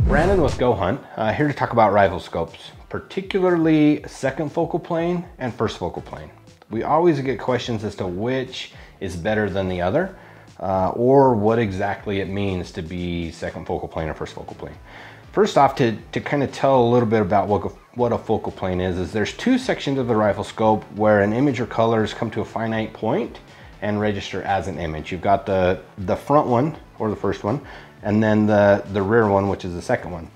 Brandon with goHUNT, here to talk about riflescopes, particularly second focal plane and first focal plane. We always get questions as to which is better than the other, or what exactly it means to be second focal plane or first focal plane. First off, to kind of tell a little bit about what a focal plane is there's two sections of the riflescope where an image or colors come to a finite point and register as an image. You've got the front one, or the first one, and then the rear one, which is the second one.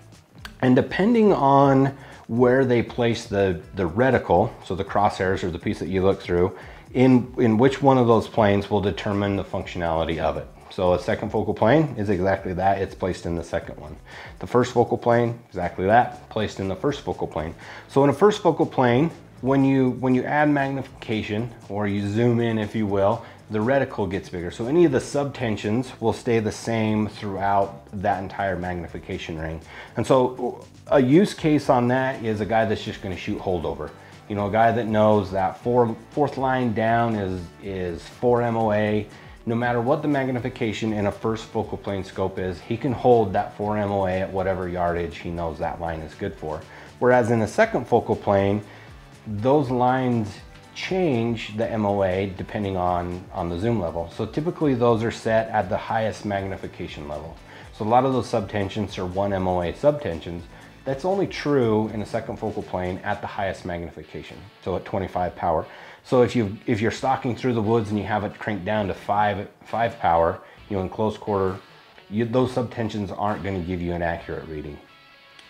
And depending on where they place the reticle, so the crosshairs or the piece that you look through, in which one of those planes will determine the functionality of it. So a second focal plane is exactly that, it's placed in the second one. The first focal plane, exactly that, placed in the first focal plane. So in a first focal plane, when you add magnification, or you zoom in if you will, the reticle gets bigger. So any of the subtensions will stay the same throughout that entire magnification ring. And so a use case on that is a guy that's just gonna shoot holdover. You know, a guy that knows that fourth line down is 4 MOA. No matter what the magnification in a first focal plane scope is, he can hold that 4 MOA at whatever yardage he knows that line is good for. Whereas in a second focal plane, those lines change the MOA depending on the zoom level. So typically those are set at the highest magnification level. So a lot of those subtensions are 1 MOA subtensions. That's only true in a second focal plane at the highest magnification, so at 25 power. So if you're stalking through the woods and you have it cranked down to 5 power, you know, in close quarter, those subtensions aren't going to give you an accurate reading.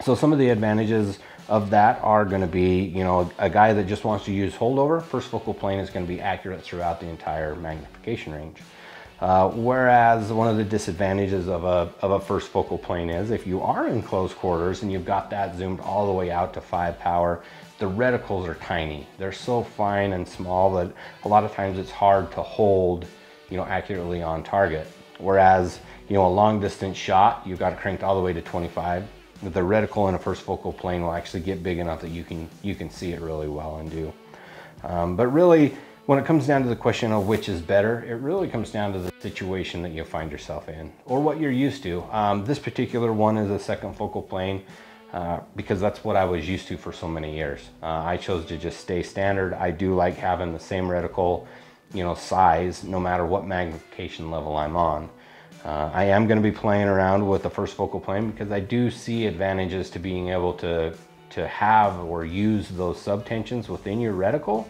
So some of the advantages of that are going to be, you know, a guy that just wants to use holdover, first focal plane is going to be accurate throughout the entire magnification range. Whereas one of the disadvantages of a first focal plane is if you are in close quarters and you've got that zoomed all the way out to 5 power, the reticles are tiny. They're so fine and small that a lot of times it's hard to hold, you know, accurately on target. Whereas, you know, a long distance shot, you've got it cranked all the way to 25. The reticle in a first focal plane will actually get big enough that you can see it really well and do. But really, when it comes down to the question of which is better, it really comes down to the situation that you find yourself in or what you're used to. This particular one is a second focal plane because that's what I was used to for so many years. I chose to just stay standard. I do like having the same reticle, you know, size no matter what magnification level I'm on. I am going to be playing around with the first focal plane because I do see advantages to being able to have or use those subtensions within your reticle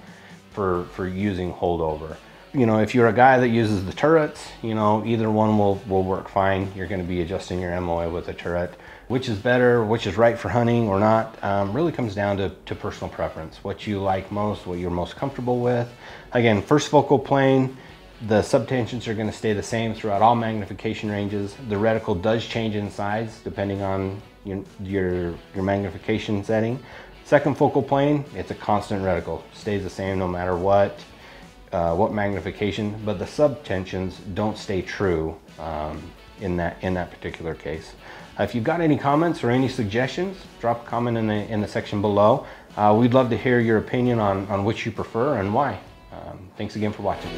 for using holdover. You know, if you're a guy that uses the turrets, you know, either one will work fine. You're going to be adjusting your MOA with a turret. Which is better, which is right for hunting or not, really comes down to personal preference. What you like most, what you're most comfortable with. Again, first focal plane, the subtensions are going to stay the same throughout all magnification ranges. The reticle does change in size depending on your magnification setting. Second focal plane, it's a constant reticle. Stays the same no matter what magnification, but the subtensions don't stay true in that particular case. If you've got any comments or any suggestions, drop a comment in the section below. We'd love to hear your opinion on which you prefer and why. Thanks again for watching.